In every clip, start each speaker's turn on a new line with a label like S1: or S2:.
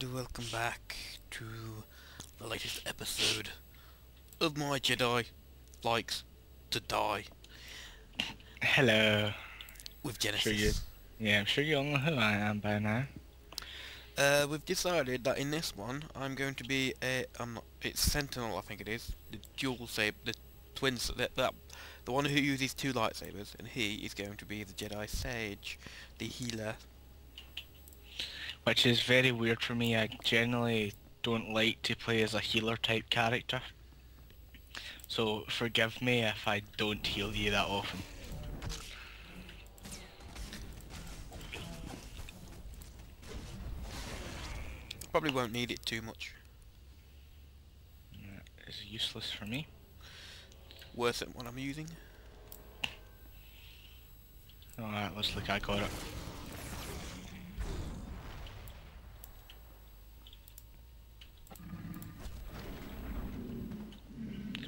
S1: and welcome back to the latest episode of My Jedi Likes to Die
S2: Hello.
S1: with
S2: Sure you.
S1: Genesis.
S2: Yeah, I'm sure you all know who I am by now.
S1: We've decided that in this one I'm going to be it's Sentinel, I think it is, the dual saber, the twins, the one who uses two lightsabers, and he is going to be the Jedi Sage, the healer.
S2: Which is very weird for me. I generally don't like to play as a healer type character. So forgive me if I don't heal you that often.
S1: Probably won't need it too much.
S2: That is useless for me.
S1: Worse than what I'm using.
S2: Alright, looks like I got it.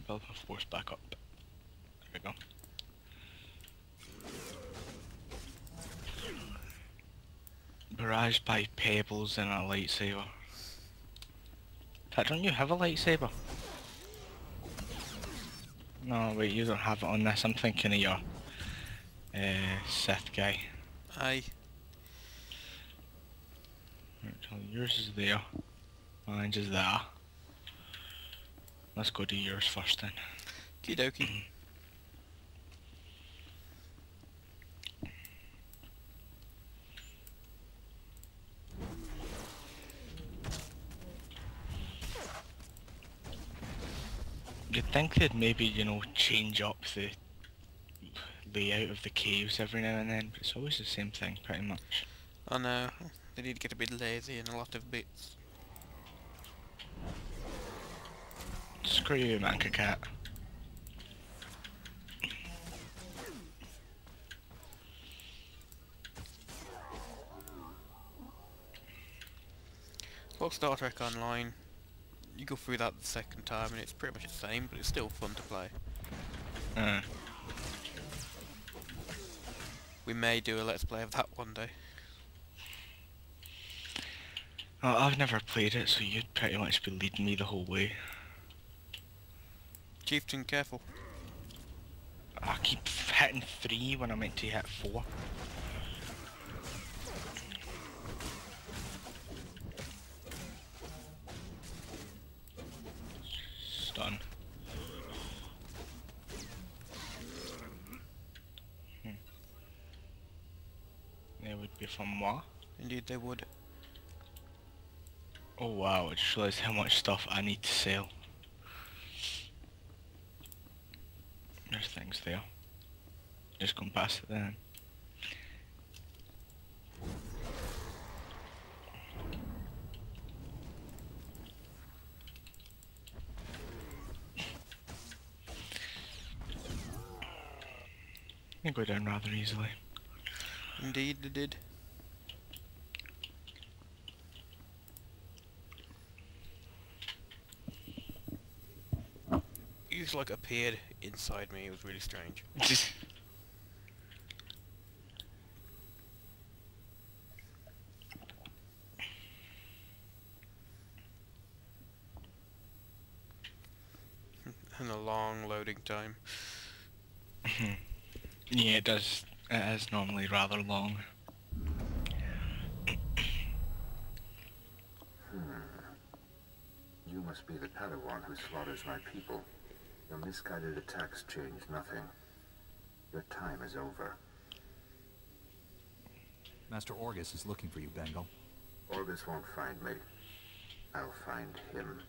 S2: Build my force back up. There we go. Barraged by pebbles and a lightsaber. In fact, don't you have a lightsaber? No, wait, you don't have it on this. I'm thinking of your Sith guy.
S1: Aye.
S2: Right, so yours is there. Mine's is there. Let's go to yours first then.
S1: Okie dokie.
S2: You'd think they'd maybe, change up the layout of the caves every now and then, but it's always the same thing, pretty much.
S1: I know, they need to get a bit lazy in a lot of bits.
S2: Screw you, Manka Cat.
S1: Like Star Trek Online, you go through that the second time and it's pretty much the same, but it's still fun to play. We may do a Let's Play of that one day.
S2: Well, I've never played it, so you'd pretty much be leading me the whole way.
S1: Chieftain, careful.
S2: I keep hitting 3 when I'm meant to hit 4. Stun. They would be from moi.
S1: Indeed they would.
S2: Oh wow, I just realised how much stuff I need to sell. There's things there. Just going past it then. They go down rather easily.
S1: Indeed they did. He just like appeared inside me, it was really strange. And a long loading time.
S2: Yeah, it does. It is normally rather long.
S3: You must be the Padawan who slaughters my people. Your misguided attacks change nothing. Your time is over.
S4: Master Orgus is looking for you, Bengal.
S3: Orgus won't find me. I'll find him.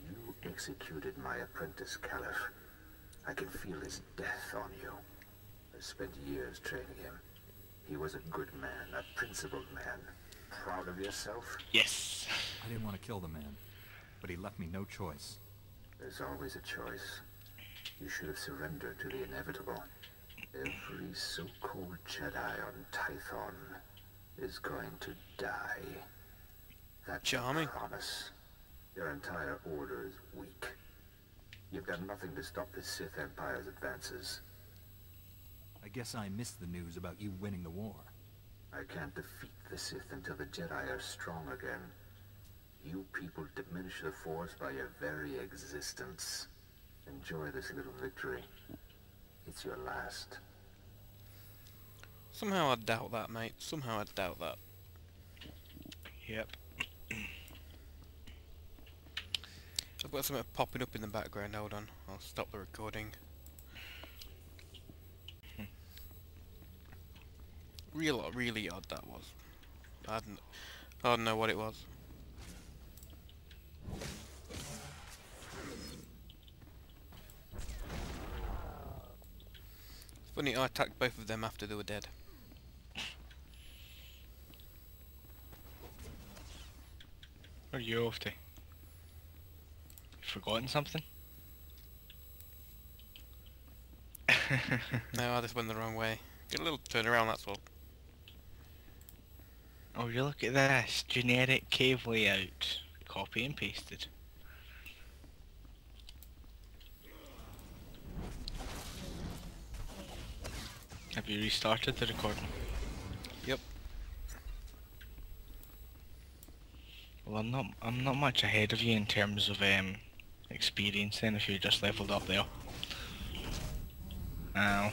S3: You executed my apprentice, Caliph. I can feel his death on you. I spent years training him. He was a good man, a principled man. Proud of yourself?
S2: Yes.
S4: I didn't want to kill the man, but he left me no choice.
S3: There's always a choice. You should have surrendered to the inevitable. Every so-called Jedi on Tython is going to die. That's
S1: Charming.
S3: a promise. Your entire order is weak. You've got nothing to stop the Sith Empire's advances.
S4: I guess I missed the news about you winning the war.
S3: I can't defeat the Sith until the Jedi are strong again. You people diminish the Force by your very existence. Enjoy this little victory. It's your last.
S1: Somehow I doubt that, mate. Somehow I doubt that.
S2: Yep.
S1: I've got something popping up in the background. Hold on. I'll stop the recording. Really odd that was. I don't know what it was. Funny, I attacked both of them after they were dead.
S2: Where are you off to? You forgotten something?
S1: No, I just went the wrong way. Get a little turn around, that's all.
S2: Oh, you look at this. Generic cave layout. Copy and pasted. Have you restarted the recording?
S1: Yep.
S2: Well, I'm not much ahead of you in terms of experience then if you just leveled up there. Ow.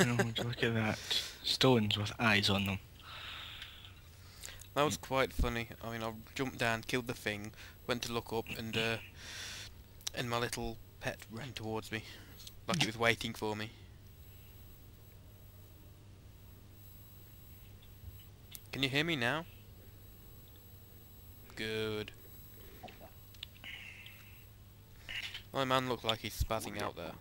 S2: Oh, look at that. Stones with eyes on them.
S1: That was quite funny. I mean, I jumped down, killed the thing, went to look up, and my little pet ran towards me, like it was waiting for me. Can you hear me now? Good. My man looks like he's spazzing out there.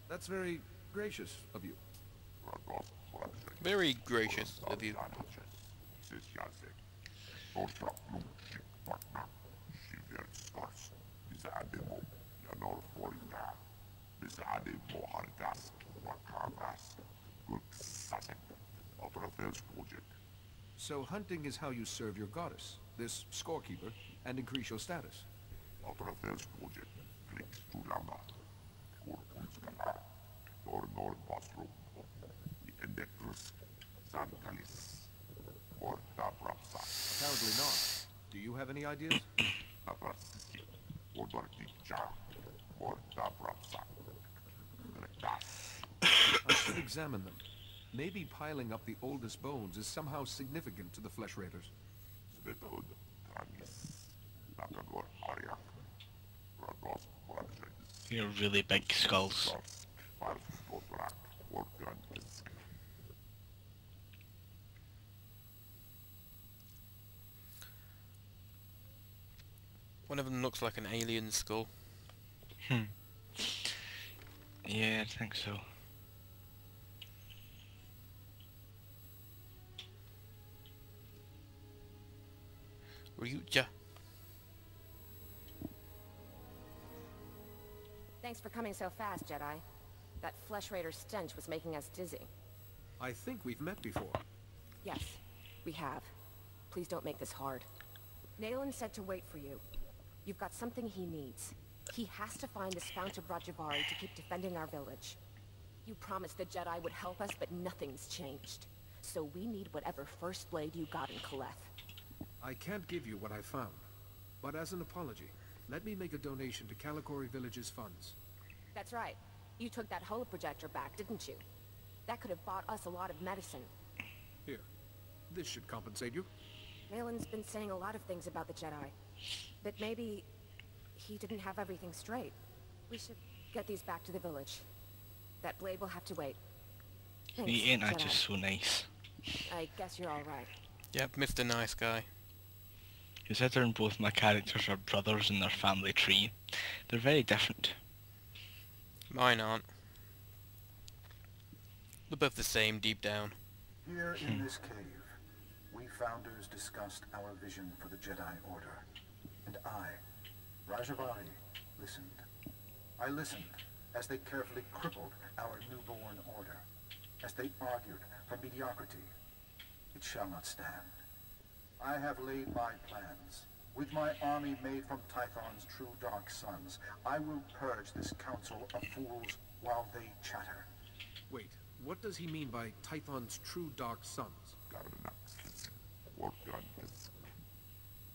S5: That's very gracious of you.
S1: Very gracious of you.
S5: So hunting is how you serve your goddess, this scorekeeper, and increase your status. Apparently not. Do you have any ideas? I should examine them. Maybe piling up the oldest bones is somehow significant to the flesh raiders.
S2: They're really big skulls.
S1: One of them looks like an alien skull.
S2: Yeah, I think so.
S1: Ryuja.
S6: Thanks for coming so fast, Jedi. That flesh raider stench was making us dizzy.
S5: I think we've met before.
S6: Yes, we have. Please don't make this hard. Nayland said to wait for you. You've got something he needs. He has to find this fount of Rajavari to keep defending our village. You promised the Jedi would help us, but nothing's changed. So we need whatever first blade you got in Kaleth.
S5: I can't give you what I found, but as an apology, let me make a donation to Kalikori Village's funds.
S6: That's right. You took that holoprojector back, didn't you? That could have bought us a lot of medicine.
S5: Here, this should compensate you.
S6: Nayland's been saying a lot of things about the Jedi, but maybe he didn't have everything straight. We should get these back to the village. That blade will have to wait. Thanks,
S2: He ain't
S6: Jedi.
S2: just so nice.
S6: I guess you're all right.
S1: Yep, Mr. Nice Guy.
S2: Considering both my characters are brothers in their family tree, they're very different.
S1: Mine aren't. They're both the same deep down.
S7: Here in this cave, we Founders discussed our vision for the Jedi Order. And I, Rajavari, listened. I listened as they carefully crippled our newborn order, as they argued for mediocrity. It shall not stand. I have laid my plans. With my army made from Tython's true dark sons, I will purge this council of fools while they chatter.
S5: Wait, what does he mean by Tython's true dark sons?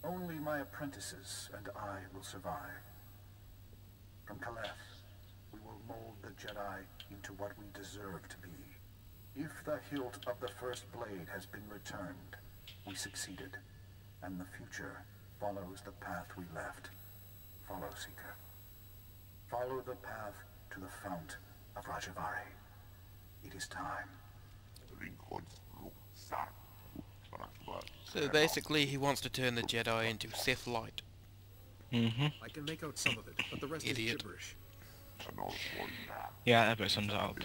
S7: Only my apprentices and I will survive. From Caleth, we will mold the Jedi into what we deserve to be. If the hilt of the first blade has been returned, we succeeded, and the future follows the path we left. Follow, Seeker. Follow the path to the Fount of Rajavari. It is time.
S1: So basically he wants to turn the Jedi into Sith light.
S2: Mm-hmm.
S5: I can make out some of it, but the rest
S1: Idiot.
S5: is gibberish.
S2: Yeah, that bit sums it up.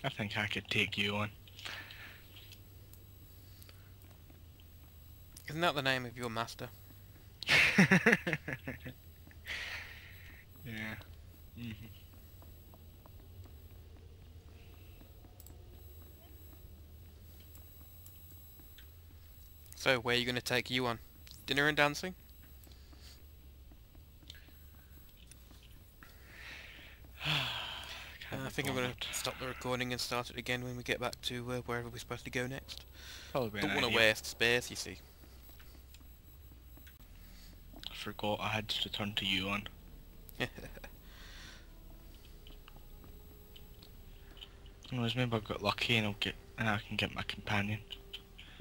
S2: I think I could take you on.
S1: Isn't that the name of your master?
S2: Yeah. Mm-hmm.
S1: So where are you going to take you on? Dinner and dancing? I think I'm going to stop the recording and start it again when we get back to wherever we're supposed to go next.
S2: Probably
S1: Don't want to waste space, you see.
S2: I forgot I had to turn to you on. Anyways, maybe I got lucky and I can get my companion.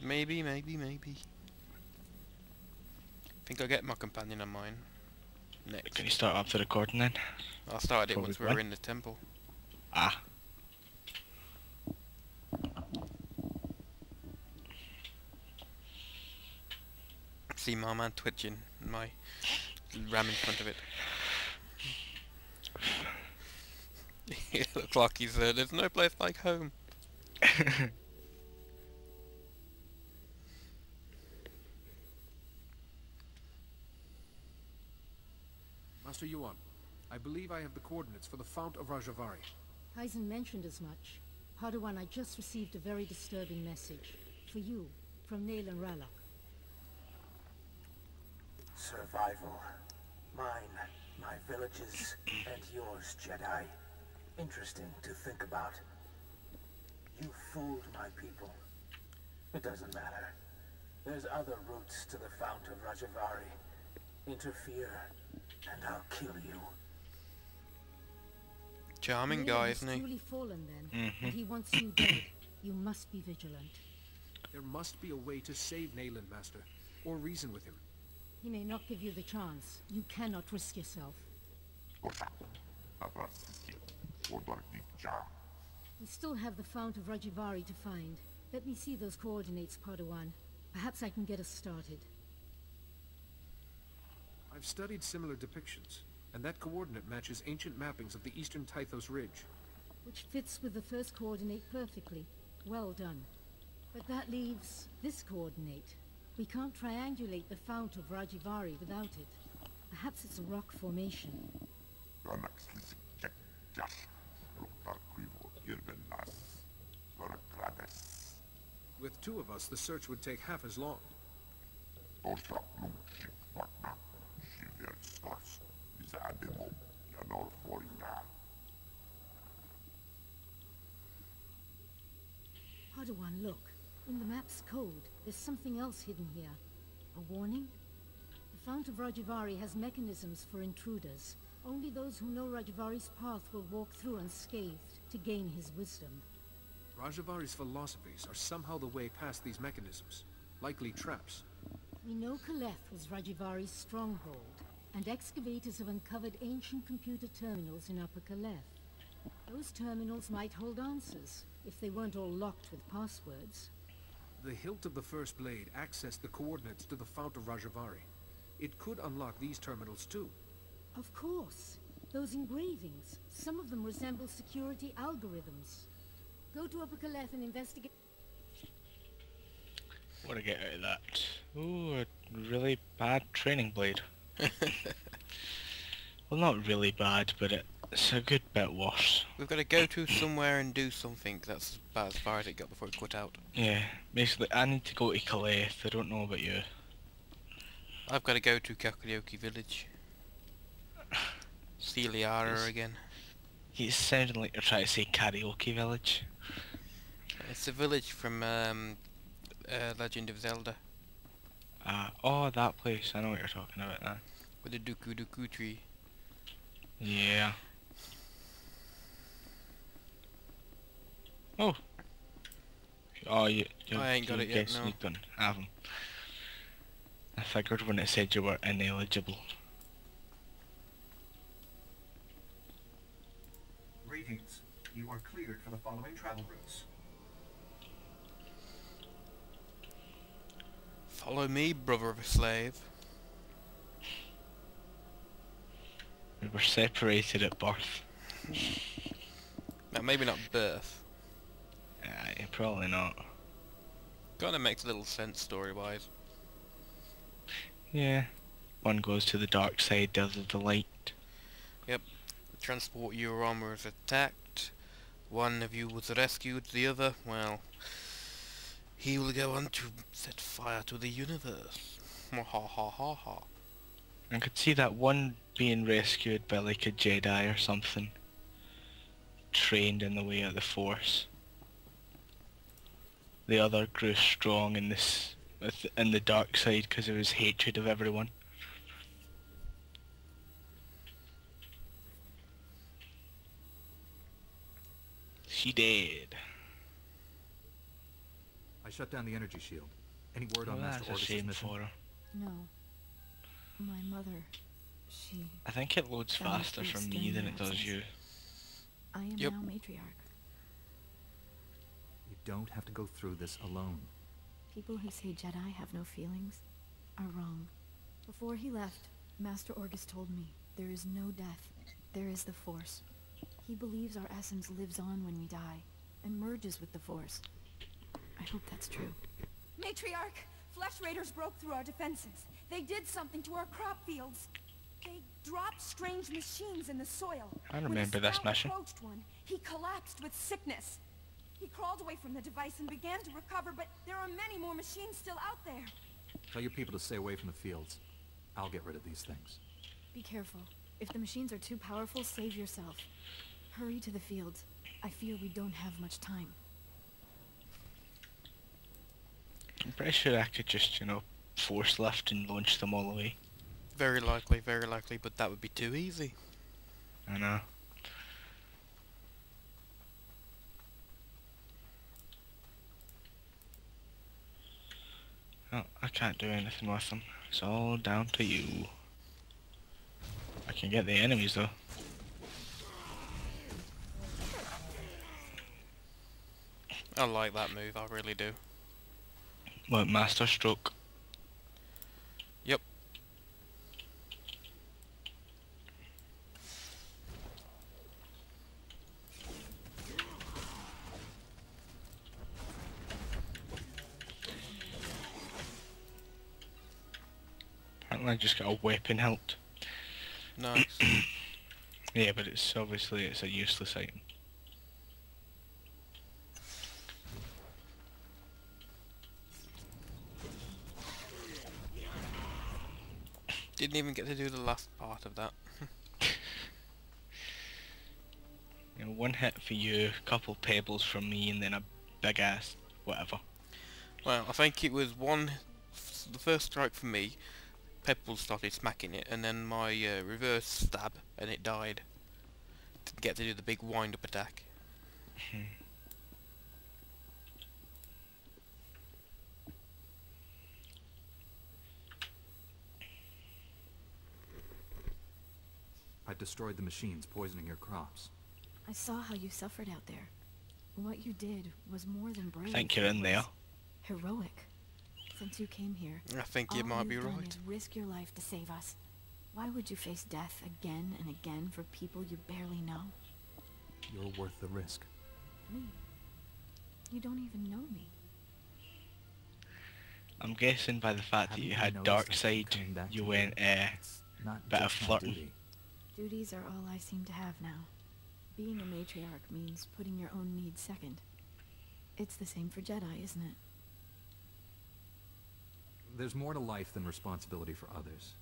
S1: Maybe. I think I'll get my companion on mine next.
S2: Can you start up the recording then?
S1: I started it
S2: Probably
S1: once we were in the temple.
S2: Ah.
S1: See my man twitching and my ram in front of it. It looks like he's there's no place like home.
S5: Master Yuan, I believe I have the coordinates for the Fount of Rajavari.
S8: Hyzen mentioned as much. Padawan, I just received a very disturbing message. For you, from Nail and Ralak.
S3: Survival. Mine, my villages, and yours, Jedi. Interesting to think about. You fooled my people. It doesn't matter. There's other routes to the Fount of Rajavari. Interfere, and I'll kill you.
S1: Charming
S8: Nail
S1: guy,
S8: has
S1: isn't he?
S8: truly fallen then, and he wants you dead. You must be vigilant.
S5: There must be a way to save Nayland, Master, or reason with him.
S8: He may not give you the chance. You cannot risk yourself. We still have the Fount of Rajivari to find. Let me see those coordinates, Padawan. Perhaps I can get us started.
S5: I've studied similar depictions, and that coordinate matches ancient mappings of the eastern Tythos Ridge.
S8: Which fits with the first coordinate perfectly. Well done. But that leaves this coordinate. We can't triangulate the Fount of Rajivari without it. Perhaps it's a rock formation.
S5: With two of us, the search would take half as long.
S8: Padawan, look. In the map's code, there's something else hidden here. A warning? The Fount of Rajivari has mechanisms for intruders. Only those who know Rajavari's path will walk through unscathed to gain his wisdom.
S5: Rajavari's philosophies are somehow the way past these mechanisms. Likely traps.
S8: We know Kaleth was Rajivari's stronghold, and excavators have uncovered ancient computer terminals in Upper Kaleth. Those terminals might hold answers, if they weren't all locked with passwords.
S5: The hilt of the first blade accessed the coordinates to the Fount of Rajavari. It could unlock these terminals too.
S8: Of course. Those engravings, some of them resemble security algorithms. Go to Upper Kaleth and investigate.
S2: What do I get out of that? Ooh, a really bad training blade. Well, not really bad, but it's a good bit worse.
S1: We've got to go to somewhere and do something. That's about as far as it got before it quit out.
S2: Yeah, basically I need to go to Kaleth. I don't know about you.
S1: I've got to go to Kakarioki Village. See Liara again.
S2: He's sounding like you're trying to say karaoke village.
S1: It's a village from Legend of Zelda.
S2: Oh, that place. I know what you're talking about now.
S1: With the Duku Duku tree.
S2: Yeah. Oh. Oh, you
S1: I ain't got it yet, no.
S2: You don't have 'em. I figured when it said you were ineligible.
S7: Greetings. You are cleared for the following travel routes.
S1: Follow me, brother of a slave.
S2: We were separated at birth.
S1: Now, maybe not birth.
S2: Probably not.
S1: Kinda makes a little sense story-wise.
S2: Yeah. One goes to the dark side, the other the light.
S1: Yep. The transport your armor was attacked. One of you was rescued, the other, well, he will go on to set fire to the universe. Ha ha ha ha ha.
S2: I could see that one being rescued by like a Jedi or something. Trained in the way of the Force. The other grew strong in in the dark side because of his hatred of everyone. She did.
S4: I shut down the energy shield. Any word on
S2: Well,
S4: Master
S2: that's a
S4: Orgus'
S2: shame
S4: mission?
S2: for her.
S9: No. My mother, she...
S2: I think it loads
S9: Found
S2: faster
S9: food
S2: for me
S9: during
S2: than
S9: your
S2: it does
S9: absence.
S2: you.
S9: I am
S1: Yep.
S9: now matriarch.
S4: You don't have to go through this alone.
S9: People who say Jedi have no feelings are wrong. Before he left, Master Orgus told me there is no death. There is the Force. He believes our essence lives on when we die and merges with the Force. I hope that's true.
S10: Matriarch! Flesh Raiders broke through our defenses. They did something to our crop fields. They dropped strange machines in the soil.
S2: I remember this mission.
S10: When the Scout approached one, he collapsed with sickness. He crawled away from the device and began to recover, but there are many more machines still out there.
S4: Tell your people to stay away from the fields. I'll get rid of these things.
S9: Be careful. If the machines are too powerful, save yourself. Hurry to the fields. I fear we don't have much time.
S2: I'm pretty sure I could just, force lift and launch them all away.
S1: Very likely, but that would be too easy.
S2: I know. Oh, I can't do anything with them. It's all down to you. I can get the enemies though.
S1: I like that move, I really do.
S2: What, Master Stroke?
S1: Yep.
S2: Apparently I just got a weapon hilt.
S1: Nice.
S2: Yeah, but it's obviously a useless item.
S1: Didn't even get to do the last part of that.
S2: One hit for you, a couple pebbles from me, and then a big ass whatever.
S1: Well, I think it was the first strike for me, Pebbles started smacking it, and then my reverse stab, and it died. Didn't get to do the big wind-up attack.
S4: I destroyed the machines poisoning your crops.
S9: I saw how you suffered out there. What you did was more than brave.
S2: I think you're
S9: it
S2: in
S9: was
S2: there.
S9: Heroic. Since you came here,
S1: I think you might be
S9: all you've done
S1: right.
S9: is risk your life to save us. Why would you face death again and again for people you barely know?
S4: You're worth the risk.
S9: Me? You don't even know me.
S2: I'm guessing by the fact that
S4: Haven't
S2: you had
S4: noticed
S2: dark
S4: I keep
S2: side,
S4: coming back
S2: you
S4: to
S2: went
S4: It's not
S2: bit of
S4: just my
S2: flirting.
S4: duty.
S9: Duties are all I seem to have now. Being a matriarch means putting your own needs second. It's the same for Jedi, isn't it?
S4: There's more to life than responsibility for others.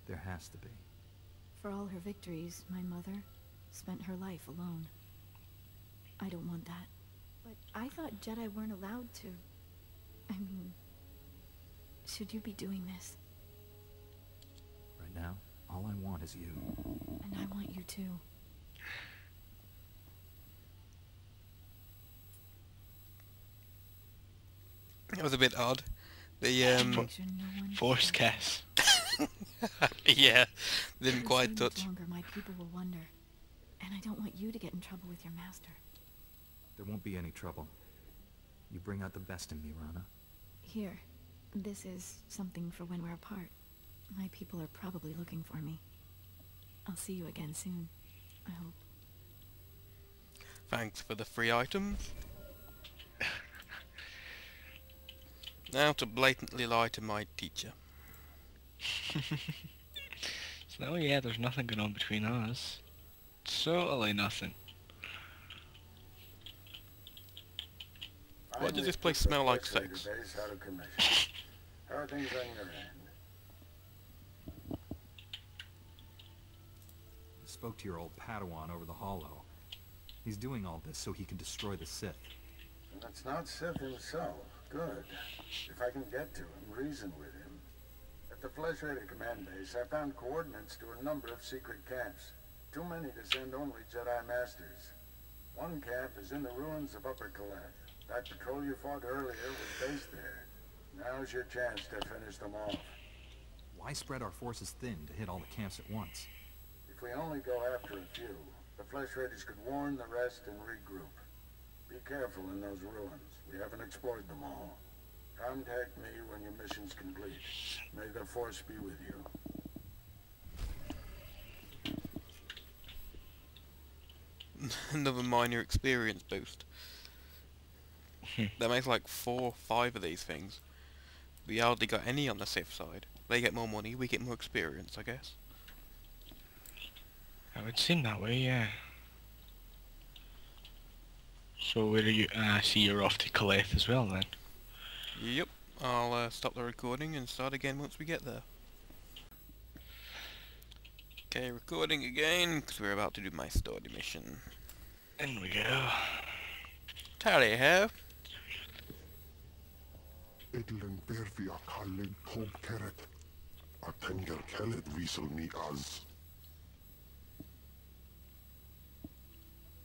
S4: There has to be.
S9: For all her victories, my mother spent her life alone. I don't want that. But I thought Jedi weren't allowed to... I mean... Should you be doing this?
S4: Right now, all I want is you.
S9: And I want you too.
S1: That was a bit odd. The
S9: Make sure no one
S2: Force kiss.
S1: yeah, didn't
S9: For
S1: quite
S9: so much
S1: touch.
S9: longer, my people will wonder. And I don't want you to get in trouble with your master.
S4: There won't be any trouble. You bring out the best in me, Rana.
S9: Here, this is something for when we're apart. My people are probably looking for me. I'll see you again soon, I hope.
S1: Thanks for the free items. Now to blatantly lie to my teacher.
S2: So yeah, there's nothing going on between us. Totally nothing.
S1: Why does this place smell like sex?
S7: Base out of commission. How are things on your end?
S4: I spoke to your old Padawan over the Hollow. He's doing all this so he can destroy the Sith.
S7: And that's not Sith himself. Good. If I can get to him, reason with him. At the Flesh Raider command base, I found coordinates to a number of secret camps. Too many to send only Jedi Masters. One camp is in the ruins of Upper Kaleth. That patrol you fought earlier was based there. Now's your chance to finish them off.
S4: Why spread our forces thin to hit all the camps at once?
S7: If we only go after a few, the Flesh Raiders could warn the rest and regroup. Be careful in those ruins. We haven't explored them all. Contact me when your mission's complete. May the Force be with you.
S1: Another minor experience boost. That makes like 4 or 5 of these things. We hardly got any on the Sith side. They get more money, we get more experience, I guess.
S2: It would seem that way, yeah. So where are you? I see you're off to Kaleth as well then.
S1: Yep, I'll stop the recording and start again once we get there. Okay, recording again, because we're about to do my story mission.
S2: In we go.
S1: Tally ho!
S11: Edlen verfi a kallin tom keret. A tenger kellet wiesel ni az.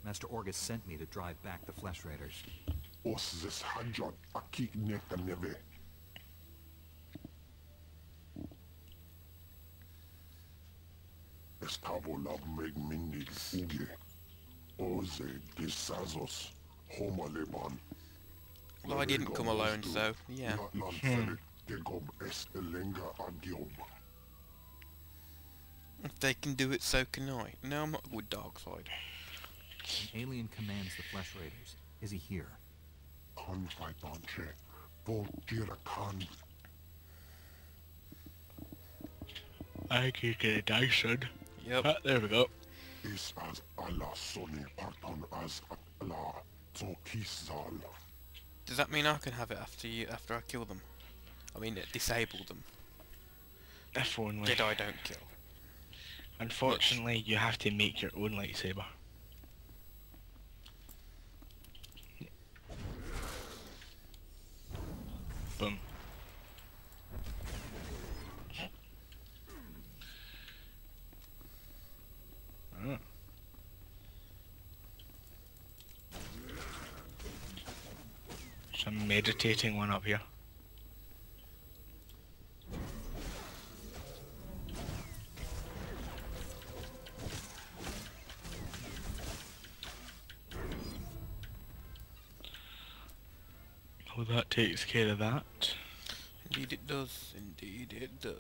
S4: Master Orgus sent me to drive back the Flesh Raiders.
S11: Os zes hanjot a kik neka neve. Estavo lab meg minnig uge. Oze desazos. Homa leban.
S1: Well, I didn't come alone, so, yeah. If they can do it, so can I. No, I'm not good dark side.
S4: An alien commands the Flesh Raiders. Is he here?
S2: I can get a Dyson.
S1: Yep.
S2: Ah, there we go.
S11: Is as Allah soni parton as Allah zokisal.
S1: Does that mean I can have it after I kill them? I mean, disable them.
S2: If only.
S1: Jedi don't kill.
S2: Unfortunately, you have to make your own lightsaber. Boom. Ah. Some meditating one up here. Well, that takes care of that.
S1: Indeed it does. Indeed it does.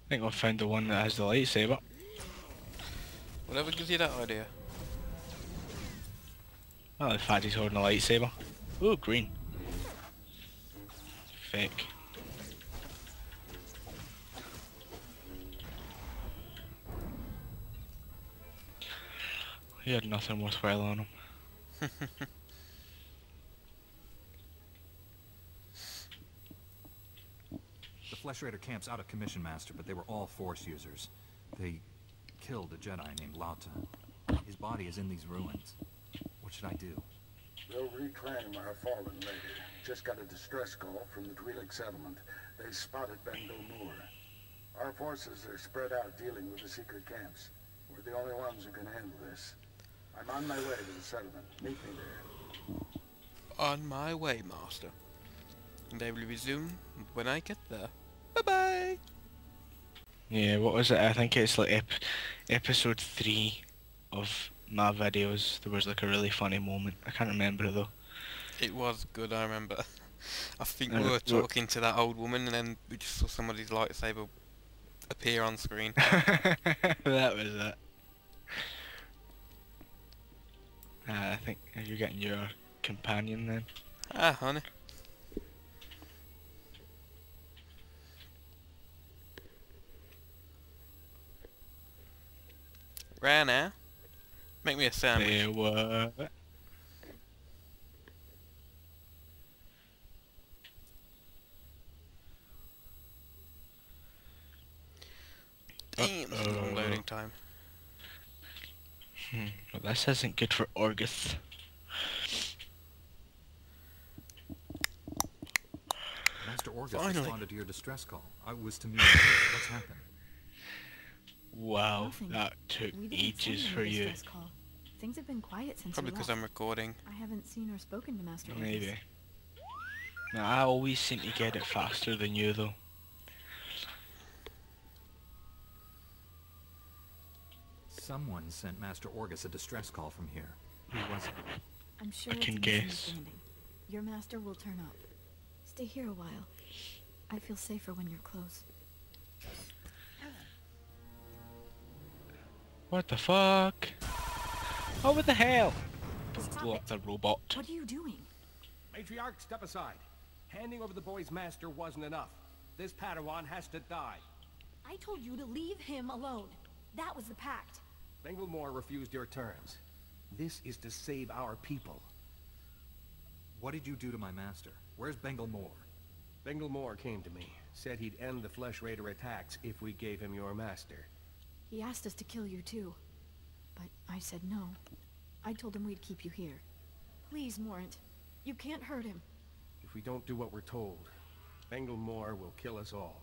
S2: I think I've found the one that has the lightsaber.
S1: Whatever gives you that idea.
S2: Well, the fact he's holding a lightsaber. Ooh, green. Fake. He had nothing worthwhile on him.
S4: The Flesh Raider camp's out of commission, Master, but they were all Force users. They killed a Jedi named Lauta. His body is in these ruins. What should I do?
S7: We'll reclaim our fallen lady. Just got a distress call from the Twi'lek settlement. They spotted Bengal Moor. Our forces are spread out dealing with the secret camps. We're the only ones who can handle this. I'm on my way to the settlement. Meet me there.
S1: On my way, Master. And I will resume when I get there. Bye-bye!
S2: Yeah, what was it? I think it's like episode 3 of my videos. There was like a really funny moment. I can't remember it though.
S1: It was good, I remember. I think we were talking to that old woman and then we just saw somebody's lightsaber appear on screen.
S2: That was it. I think you're getting your companion then.
S1: Ah, honey. Rare now. Make me a sandwich.
S2: There were.
S1: Damn, that's a long loading time.
S2: Well, this isn't good for Orgith.
S4: Master Orgus
S1: Finally.
S4: responded to your distress call. I was to meet what's happened.
S2: Wow,
S9: Nothing.
S2: that took
S9: We didn't
S2: ages
S9: send
S2: for
S9: him a
S2: you.
S9: distress call. Things have been quiet since
S1: Probably
S9: we
S1: because
S9: left.
S1: I'm recording.
S9: I haven't seen or spoken to Master Orgus.
S2: Maybe. No, I always seem to get it faster than you though.
S4: Someone sent Master Orgus a distress call from here. Who was it?
S9: I'm sure
S2: I
S9: it's
S2: can
S9: a
S2: guess.
S9: misunderstanding. Your master will turn up. Stay here a while. I feel safer when you're close.
S2: What the fuck? Oh, what the hell? Don't
S10: Stop
S2: blow
S10: it.
S2: up the robot.
S10: What are you doing?
S5: Matriarch, step aside. Handing over the boy's master wasn't enough. This Padawan has to die.
S10: I told you to leave him alone. That was the pact.
S5: Bengal Moor refused your terms. This is to save our people.
S4: What did you do to my master? Where's Bengal Moor?
S5: Bengal Moor came to me, said he'd end the Flesh Raider attacks if we gave him your master.
S9: He asked us to kill you too. But I said no. I told him we'd keep you here. Please, Morant. You can't hurt him.
S5: If we don't do what we're told, Bengal Moor will kill us all.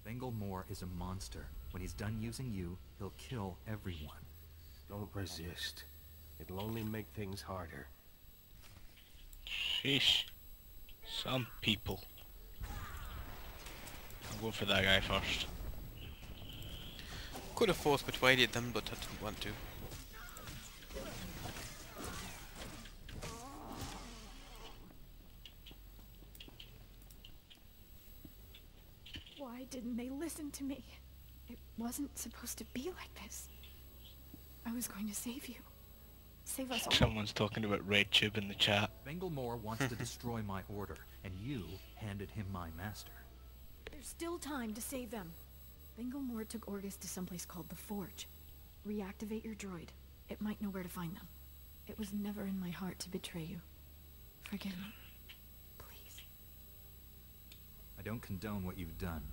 S4: Bengal Moor is a monster. When he's done using you, he'll kill everyone.
S5: Don't resist. It'll only make things harder.
S2: Sheesh. Some people. I'll go for that guy first.
S1: Could have force persuaded them, but I didn't want to.
S9: Why didn't they listen to me? It wasn't supposed to be like this. I was going to save you. Save us all.
S2: Someone's talking about RedTube in the chat.
S4: Bengal Moor wants to destroy my order, and you handed him my master.
S9: There's still time to save them. Bengal Moor took Orgus to someplace called the Forge. Reactivate your droid. It might know where to find them. It was never in my heart to betray you. Forgive me. Please.
S4: I don't condone what you've done,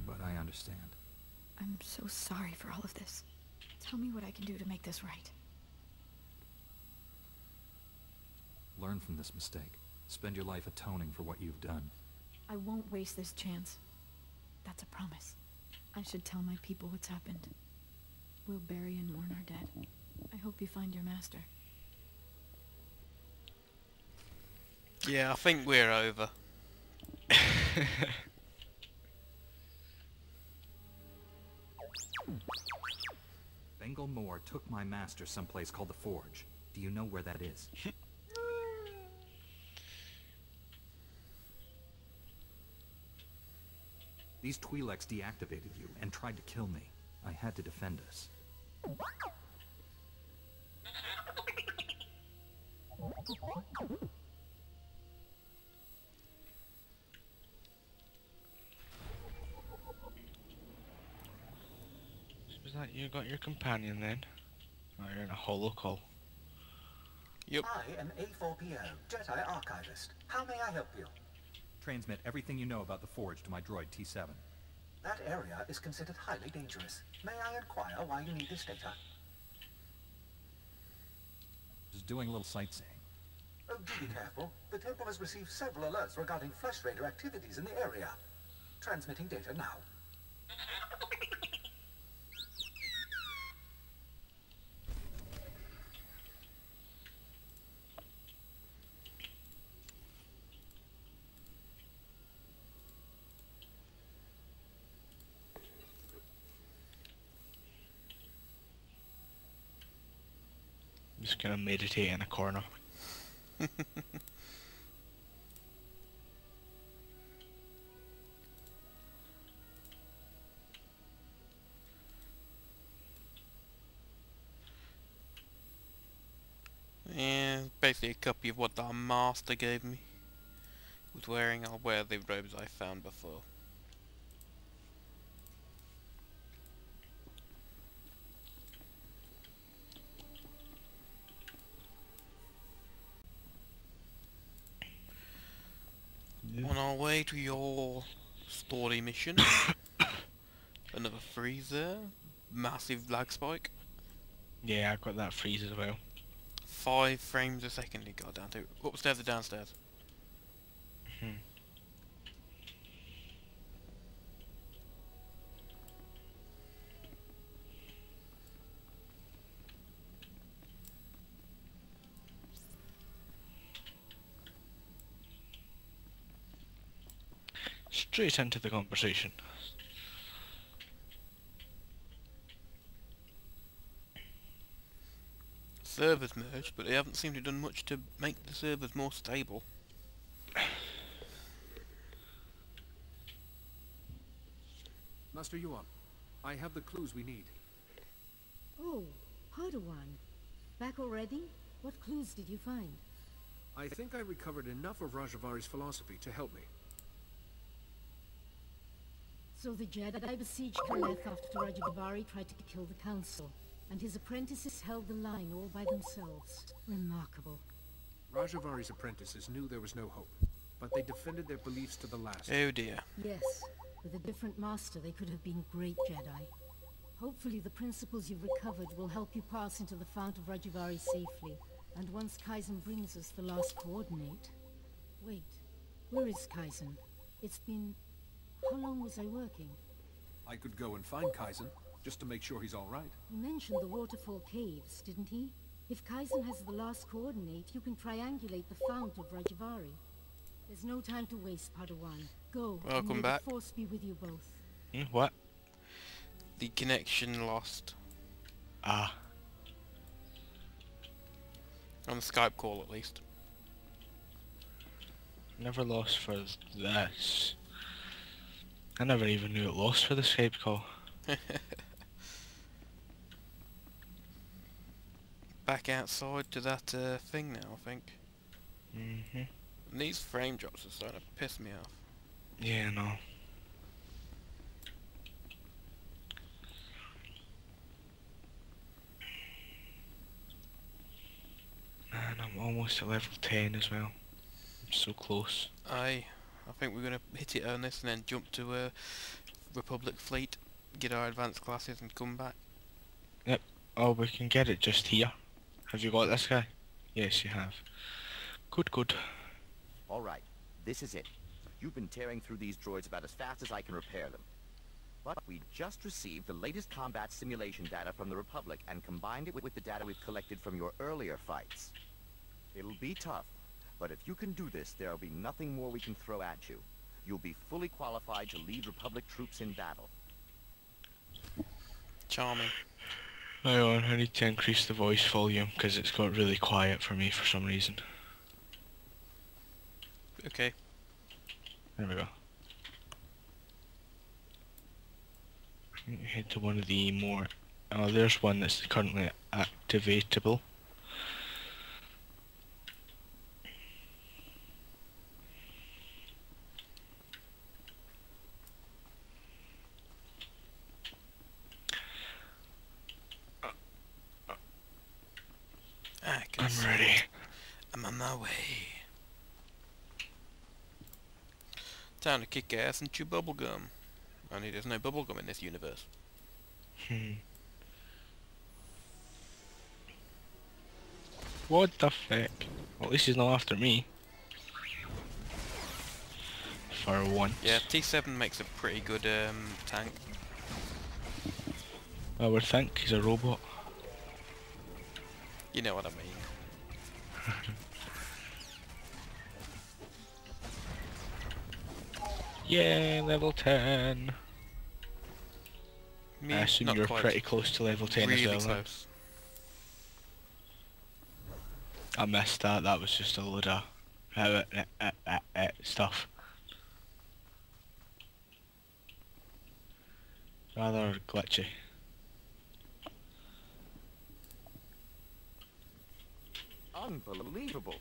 S4: but I understand.
S9: I'm so sorry for all of this. Tell me what I can do to make this right.
S4: Learn from this mistake. Spend your life atoning for what you've done.
S9: I won't waste this chance. That's a promise. I should tell my people what's happened. We'll bury and mourn our dead. I hope you find your master.
S1: Yeah, I think we're over.
S4: Bengal Moore took my master someplace called the Forge. Do you know where that is? These Twi'leks deactivated you and tried to kill me. I had to defend us.
S2: Was that you got your companion then? Oh, you're in a holocall.
S1: Yep.
S7: I am A4PO, Jedi Archivist. How may I help you?
S4: Transmit everything you know about the Forge to my droid T7.
S7: That area is considered highly dangerous. May I inquire why you need this data?
S4: Just doing a little sightseeing.
S7: Oh, do be careful. The temple has received several alerts regarding Flesh Raider activities in the area. Transmitting data now.
S2: I'm just gonna meditate in a corner.
S1: Yeah, basically a copy of what our master gave me. Was wearing. I'll wear the robes I found before. On our way to your story mission. Another freezer. Massive lag spike.
S2: Yeah, I got that freeze as well.
S1: 5 frames a second it got down to. Upstairs or downstairs?
S2: Straight into the conversation.
S1: Servers merged, but they haven't seemed to have done much to make the servers more stable.
S5: Master Yuan, I have the clues we need.
S8: Oh, Padawan. Back already? What clues did you find?
S5: I think I recovered enough of Rajavari's philosophy to help me.
S8: So the Jedi besieged Kaleth after Rajaghavari tried to kill the Council, and his apprentices held the line all by themselves. Remarkable.
S5: Rajavari's apprentices knew there was no hope, but they defended their beliefs to the last.
S1: Oh dear.
S8: Yes, with a different master they could have been great Jedi. Hopefully the principles you've recovered will help you pass into the Fount of Rajaghavari safely, and once Kaizen brings us the last coordinate... Wait, where is Kaizen? It's been... How long was I working?
S5: I could go and find Kaizen, just to make sure he's all right.
S8: He mentioned the waterfall caves, didn't he? If Kaizen has the last coordinate, you can triangulate the Fount of Rajaghavari. There's no time to waste, Padawan. Go,
S1: Welcome
S8: and may
S1: back.
S8: the Force be with you both.
S2: What?
S1: The connection lost.
S2: Ah.
S1: On the Skype call at least.
S2: Never lost for this. I never even knew it lost for the Skype call.
S1: Back outside to that thing now, I think.
S2: Mhm.
S1: And these frame drops are starting to piss me off.
S2: Yeah, no. And I'm almost at level 10 as well. I'm so close.
S1: I think we're gonna hit it on this and then jump to a Republic fleet, get our advanced classes and come back.
S2: Yep. Oh, we can get it just here. Have you got this guy? Yes, you have. Good, good.
S12: Alright, this is it. You've been tearing through these droids about as fast as I can repair them. But we just received the latest combat simulation data from the Republic and combined it with the data we've collected from your earlier fights. It'll be tough, But if you can do this, there'll be nothing more we can throw at you. You'll be fully qualified to lead Republic troops in battle.
S1: Charming.
S2: Hang on, I need to increase the voice volume because it's got really quiet for me for some reason.
S1: Okay.
S2: There we go. Head to one of the more... Oh, there's one that's currently activatable. I'm ready.
S1: I'm on my way. Time to kick ass and chew bubblegum. Only there's no bubblegum in this universe.
S2: What the fuck? Well, at least he's not after me. For once.
S1: Yeah, T7 makes a pretty good tank.
S2: I would think he's a robot.
S1: You know what I mean.
S2: Yeah, level 10.
S1: Me,
S2: I assume
S1: not
S2: you're
S1: quite.
S2: pretty close to level 10
S1: Really
S2: as well. Then.
S1: close.
S2: I missed that. That was just a load of stuff. Rather glitchy.
S12: Unbelievable.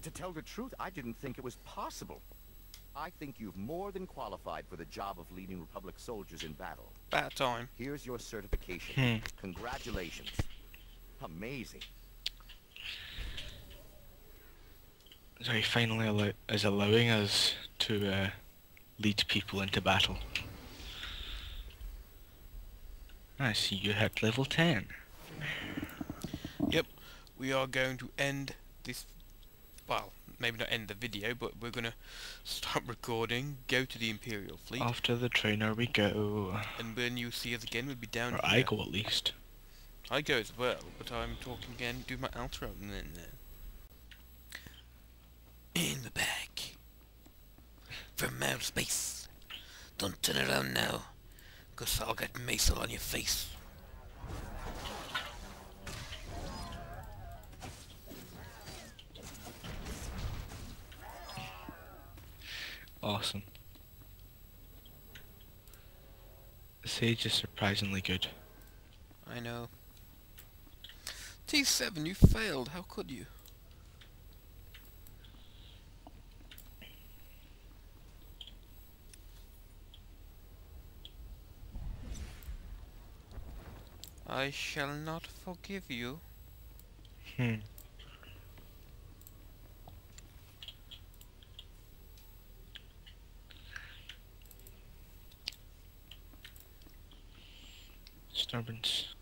S12: To tell the truth, I didn't think it was possible. I think you've more than qualified for the job of leading Republic soldiers in battle.
S1: About time.
S12: Here's your certification. Congratulations. Amazing.
S2: So he finally is allowing us to lead people into battle. I see you hit level 10.
S1: Yep, we are going to end this, well, maybe not end the video, but we're going to stop recording, go to the Imperial Fleet.
S2: After the trainer we go.
S1: And when you see us again, we'll be down
S2: or
S1: here.
S2: I go at least.
S1: I go as well, but I'm talking again, do my outro and then in the back. From outer space. Don't turn around now, cause I'll get mace on your face.
S2: Awesome. The Sage is surprisingly good.
S1: I know. T7, you failed, how could you? I shall not forgive you.
S2: Disturbance.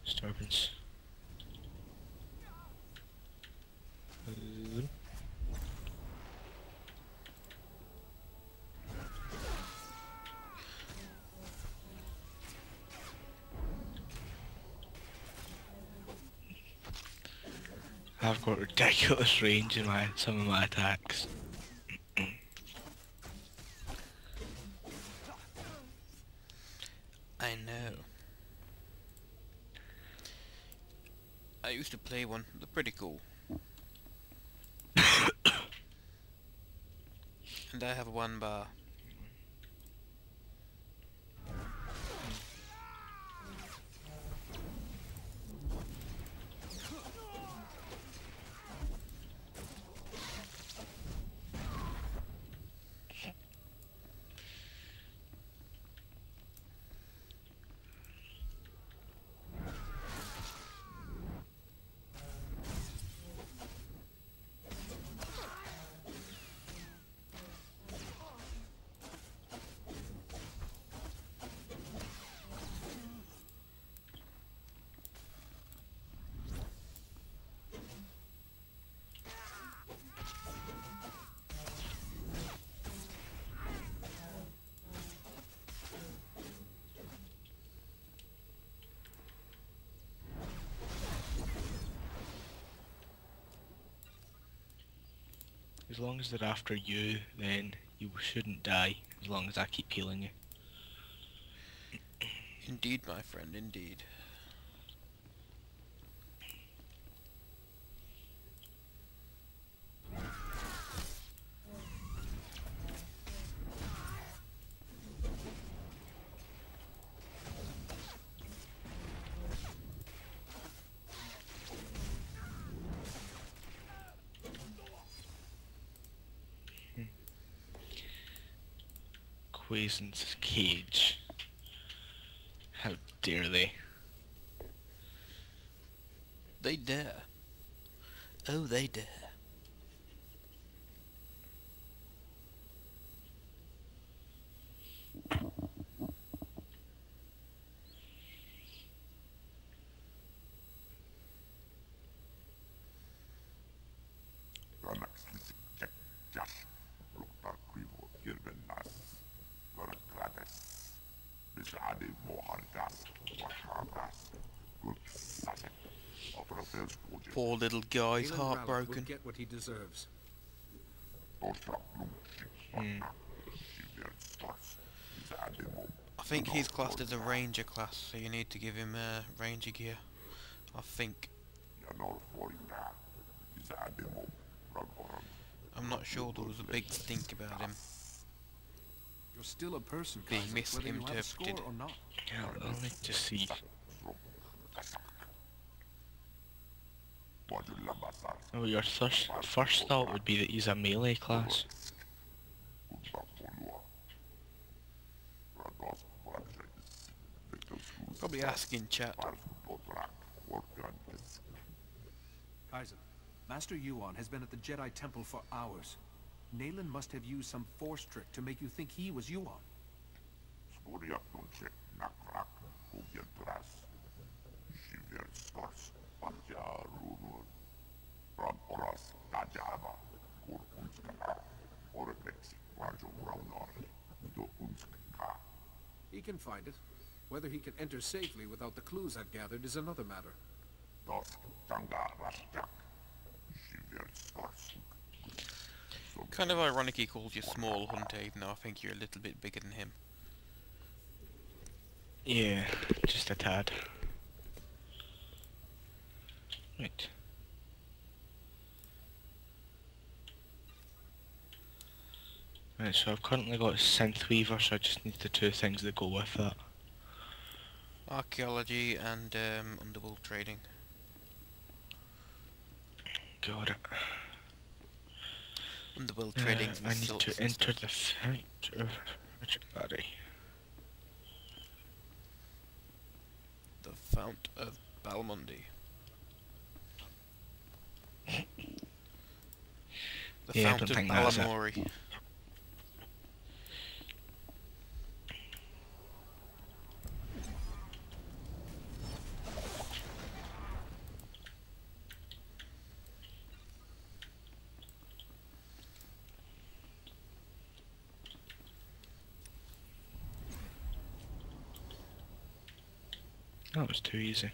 S2: Disturbance. I've got ridiculous range in some of my attacks.
S1: I know. I used to play one, they're pretty cool. And I have one bar.
S2: As long as they're after you, then you shouldn't die, as long as I keep healing you.
S1: Indeed, my friend, indeed.
S2: Quazen's cage. How dare they?
S1: They dare. Oh, they dare. Poor little guy's heartbroken.
S5: Will get what he deserves.
S1: I think he's classed as a ranger class, so you need to give him ranger gear. I think. I'm not sure, there was a big stink about him
S5: You're still a person,
S1: being
S5: Kaiser, whether you have a score
S1: misinterpreted.
S5: or not.
S2: Yeah, I'll need to see. Oh, your first thought would be that he's a melee class.
S1: Probably ask in chat.
S5: Kaiser, Master Yuan has been at the Jedi Temple for hours. Nayland must have used some force trick to make you think he was Yuan. He can find it. Whether he can enter safely without the clues I've gathered is another matter.
S1: Kind of ironic he calls you small, Hunter, even though I think you're a little bit bigger than him.
S2: Yeah, just a tad. Right. Right, so I've currently got Synth Weaver, so I just need the two things that go with that.
S1: Archaeology and underworld trading.
S2: Got it.
S1: Underworld trading for
S2: I need
S1: silks
S2: to
S1: and
S2: enter
S1: stuff.
S2: the Fount of Rajabari.
S1: The Fount of Balmundi. The
S2: Yeah, I
S1: Fount
S2: don't
S1: of
S2: think that's it.
S1: Balamori.
S2: That was too easy.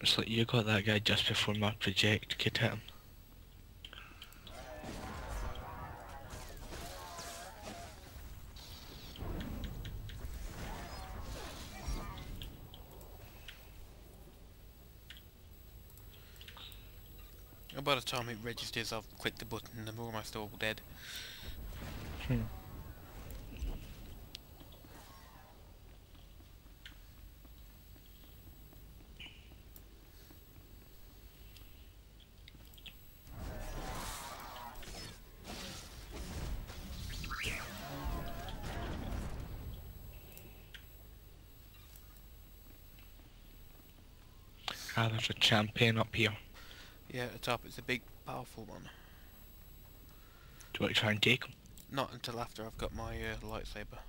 S2: It's like you got that guy just before my project kit hit him.
S1: By the time it registers, I've clicked the button and we're almost all dead.
S2: Ah, there's a champion up here.
S1: Yeah, at the top it's a big, powerful one.
S2: Do you want to try and take him?
S1: Not until after I've got my lightsaber.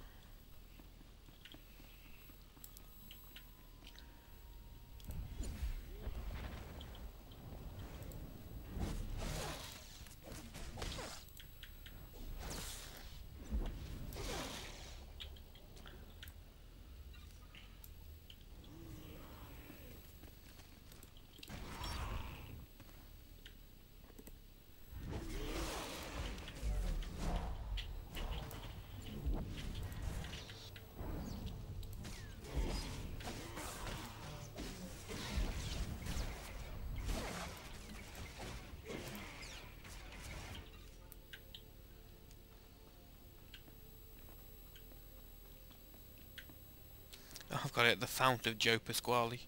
S1: got it, the Fount of Joe Pasquale.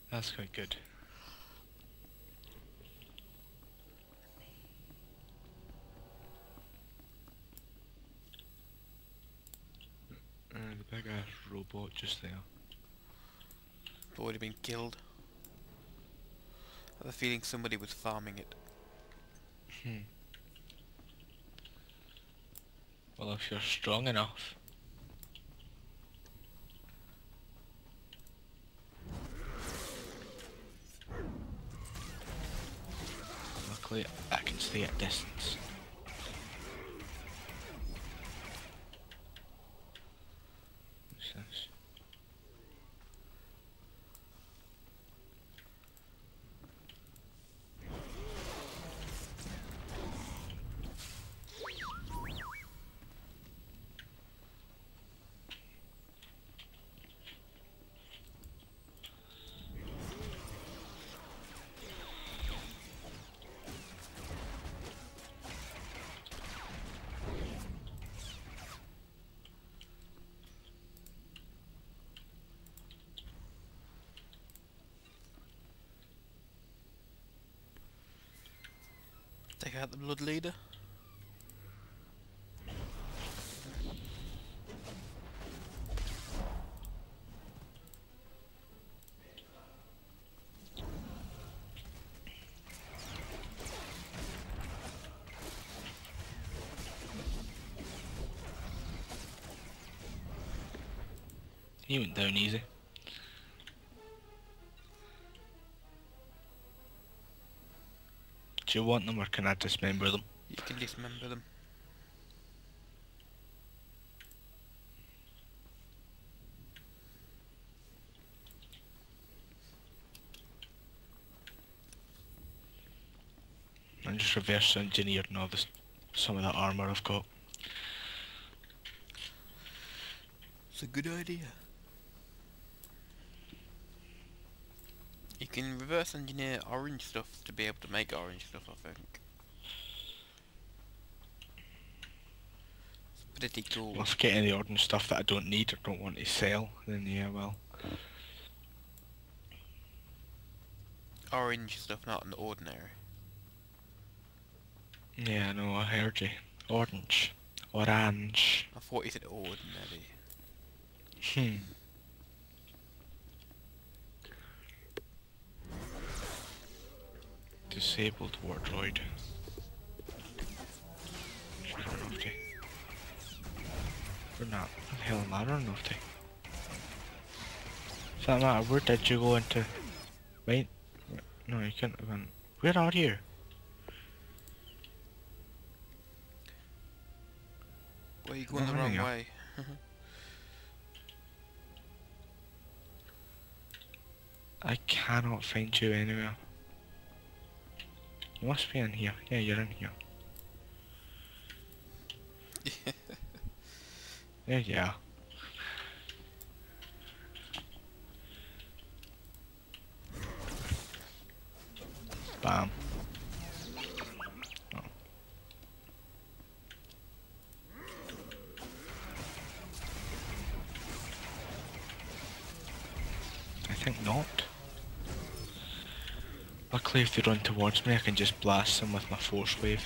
S2: That's quite good. The big ass robot just there.
S1: Already been killed. I have a feeling somebody was farming it.
S2: Well, if you're strong enough. Luckily, I can stay at distance. What's this?
S1: Take out the Blood Leader.
S2: He went down easy. Do you want them or can I dismember them?
S1: You can dismember them.
S2: I'm just reverse engineering all this, some of that armour I've got.
S1: It's a good idea. You can reverse engineer orange stuff to be able to make orange stuff, I think. It's pretty cool.
S2: Well, if I get any orange stuff that I don't need or don't want to sell, then yeah, well.
S1: Orange stuff, not an ordinary.
S2: Yeah, I know, I heard you. Orange. Orange.
S1: I thought you said ordinary.
S2: Disabled war droid. Or not. What the hell am I running off to? Does that matter? Where did you go into? Wait. No, you couldn't have gone. Where are you?
S1: Well, you're going the wrong way.
S2: I cannot find you anywhere. You must be in here. Yeah, you're in here. There you are. Bam. Oh. I think not. Luckily if they run towards me I can just blast them with my force wave.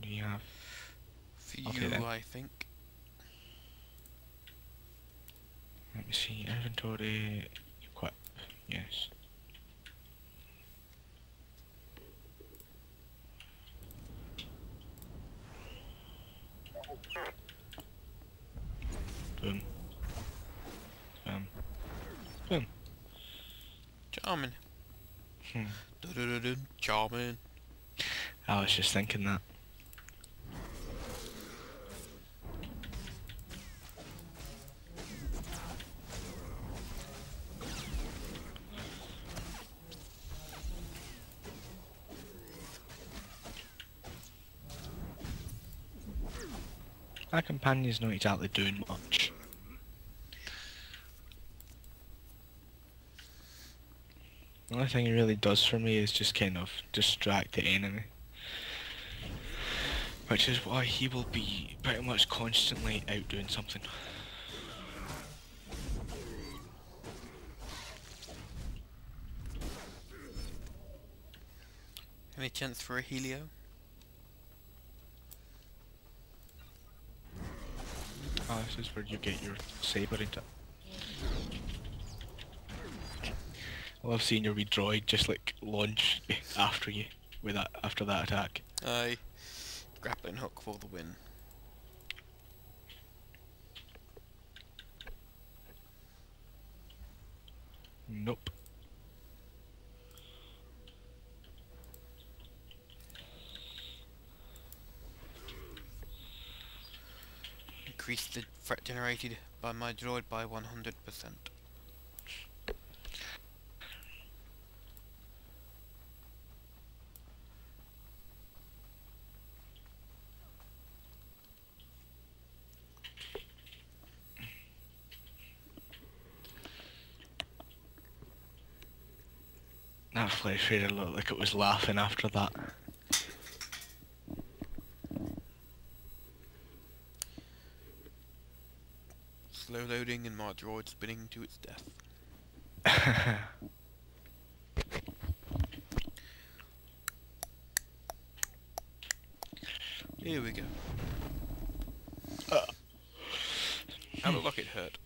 S2: Do you have?
S1: For
S2: Okay,
S1: you,
S2: then.
S1: I think.
S2: Let me see, inventory, equip, yes. Boom. Boom.
S1: Charming. Charming.
S2: I was just thinking that. My companion's not exactly doing much. The only thing he really does for me is just kind of distract the enemy. Which is why he will be pretty much constantly out doing something.
S1: Any chance for a Helio?
S2: Ah, this is where you get your saber into. I love seeing your wee droid just like launch after you with that after that attack.
S1: Aye. Grappling hook for the win.
S2: Nope.
S1: Increase the threat generated by my droid by 100%.
S2: That flesh raider looked like it was laughing after that.
S1: Slow loading and my droid spinning to its death. Here we go. That looked like it hurt.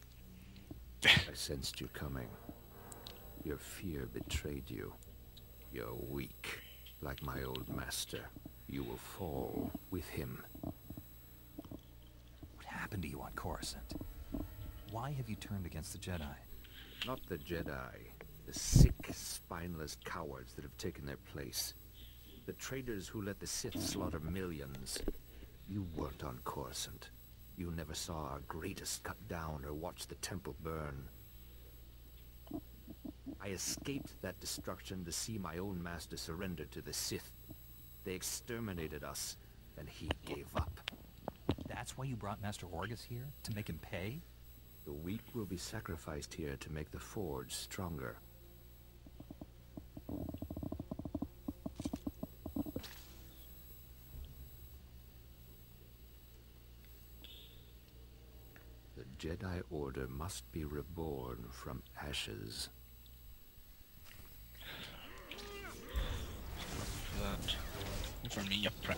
S3: I sensed you coming. Your fear betrayed you. You're weak, like my old master. You will fall with him.
S4: What happened to you on Coruscant? Why have you turned against the Jedi?
S3: Not the Jedi. The sick, spineless cowards that have taken their place. The traitors who let the Sith slaughter millions. You weren't on Coruscant. You never saw our greatest cut down or watched the temple burn. I escaped that destruction to see my own master surrender to the Sith. They exterminated us, and he gave up.
S4: That's why you brought Master Orgus here? To make him pay?
S3: The weak will be sacrificed here to make the Forge stronger. The Jedi Order must be reborn from ashes.
S2: For me, you prick.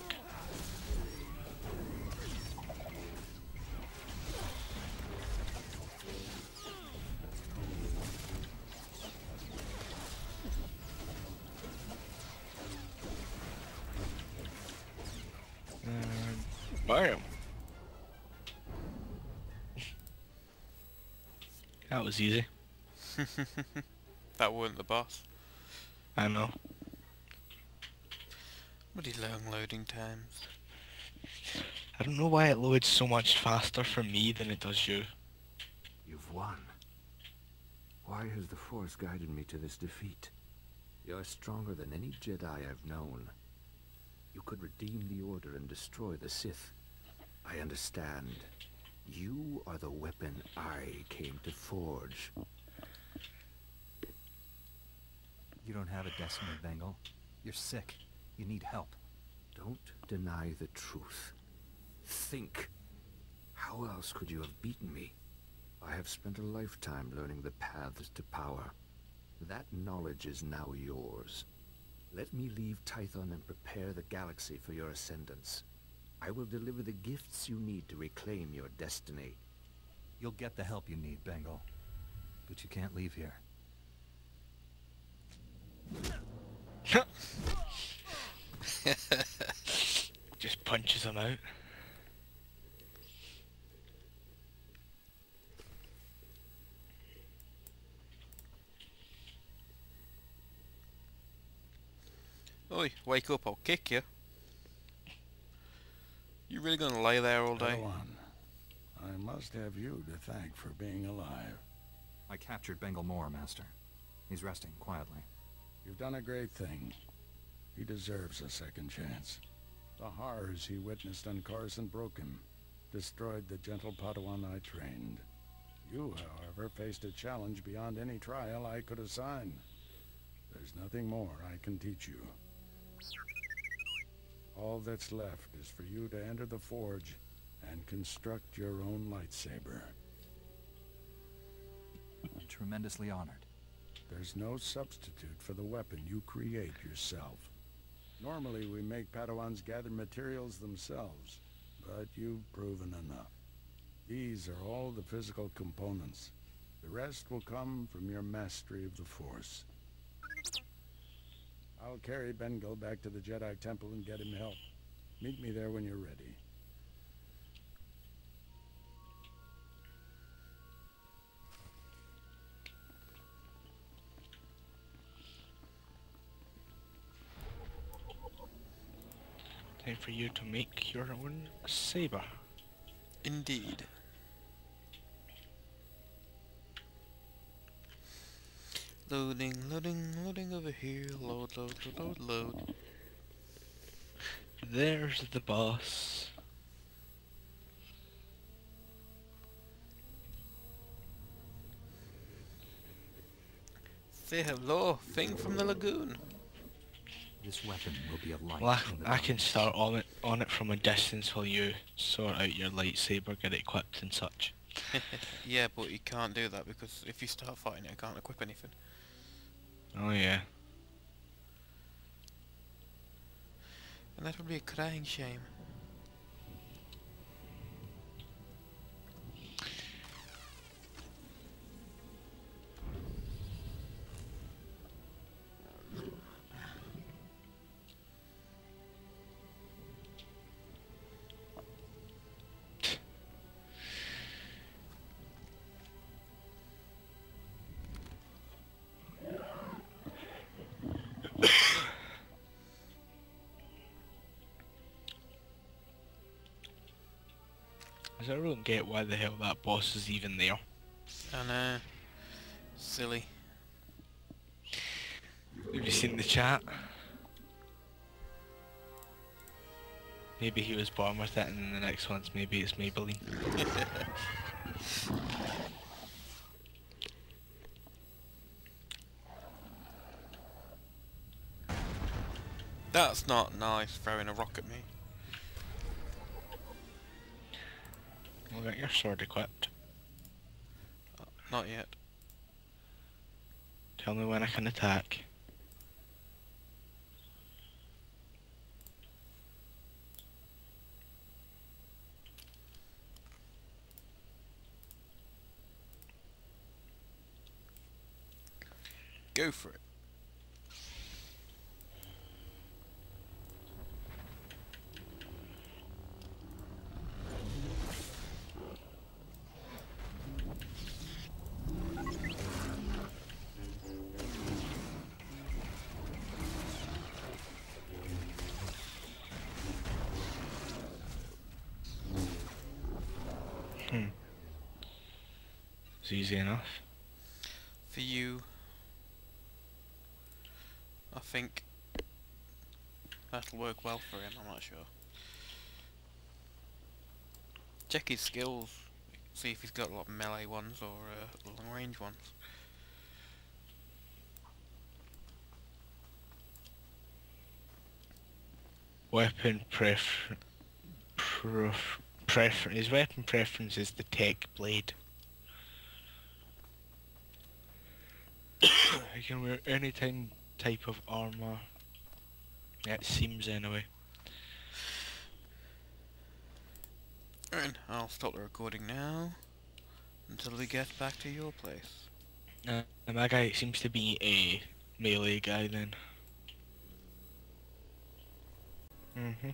S2: Bam! That was easy.
S1: That wasn't the boss.
S2: I know.
S1: Bloody long loading times.
S2: I don't know why it loads so much faster for me than it does you.
S3: You've won. Why has the Force guided me to this defeat? You're stronger than any Jedi I've known. You could redeem the Order and destroy the Sith. I understand. You are the weapon I came to forge.
S4: You don't have a destiny, Bengal. You're sick. You need help.
S3: Don't deny the truth. Think. How else could you have beaten me? I have spent a lifetime learning the paths to power. That knowledge is now yours. Let me leave Tython and prepare the galaxy for your ascendance. I will deliver the gifts you need to reclaim your destiny.
S4: You'll get the help you need, Bengal. But you can't leave here.
S2: Just punches him out.
S1: Oi, wake up, I'll kick you. You really gonna lay there all day?
S13: Padawan, I must have you to thank for being alive.
S4: I captured Bengal Moore, Master. He's resting quietly.
S13: You've done a great thing. He deserves a second chance. The horrors he witnessed on Coruscant broke him, destroyed the gentle Padawan I trained. You, however, faced a challenge beyond any trial I could assign. There's nothing more I can teach you. All that's left is for you to enter the forge and construct your own lightsaber.
S4: I'm tremendously honored.
S13: There's no substitute for the weapon you create yourself. Normally we make Padawans gather materials themselves, but you've proven enough. These are all the physical components. The rest will come from your mastery of the Force. I'll carry Bengal back to the Jedi Temple and get him help. Meet me there when you're ready.
S2: Time for you to make your own saber.
S1: Indeed. Loading, loading, loading over here. Load, load, load, load.
S2: There's the boss.
S1: Say hello, thing from the lagoon.
S4: This weapon will be a light.
S2: Well, I can start on it from a distance while you sort out your lightsaber, get it equipped and such.
S1: Yeah, but you can't do that because if you start fighting it, I can't equip anything.
S2: Oh yeah.
S1: And that would be a crying shame.
S2: I don't get why the hell that boss is even there.
S1: I know. Silly.
S2: Have you seen the chat? Maybe he was born with it and then the next one's maybe it's Maybelline.
S1: That's not nice, throwing a rock at me.
S2: We'll get your sword equipped.
S1: Not yet.
S2: Tell me when I can attack.
S1: Go for it.
S2: It's easy enough.
S1: For you, I think that'll work well for him, I'm not sure. Check his skills, see if he's got a lot of melee ones or long range ones.
S2: Weapon his weapon preference is the tech blade. He can wear any type of armor. It seems anyway.
S1: Alright, I'll stop the recording now until we get back to your place.
S2: And that guy seems to be a melee guy then. Mm-hmm.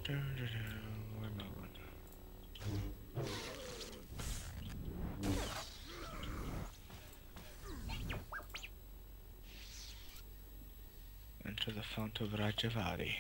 S2: Where am I going? Enter the font of Rajavari.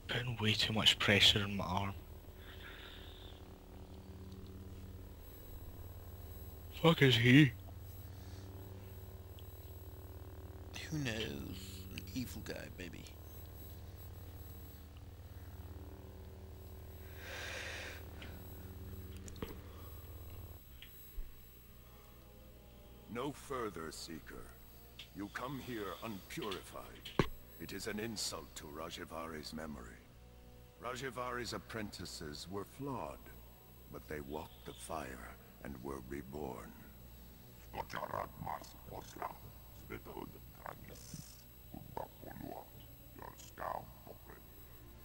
S2: Putting way too much pressure on my arm. Fuck is he?
S1: Who knows? An evil guy, maybe.
S14: No further, Seeker. You come here unpurified. It is an insult to Rajivari's memory. Rajivari's apprentices were flawed, but they walked the fire and were reborn.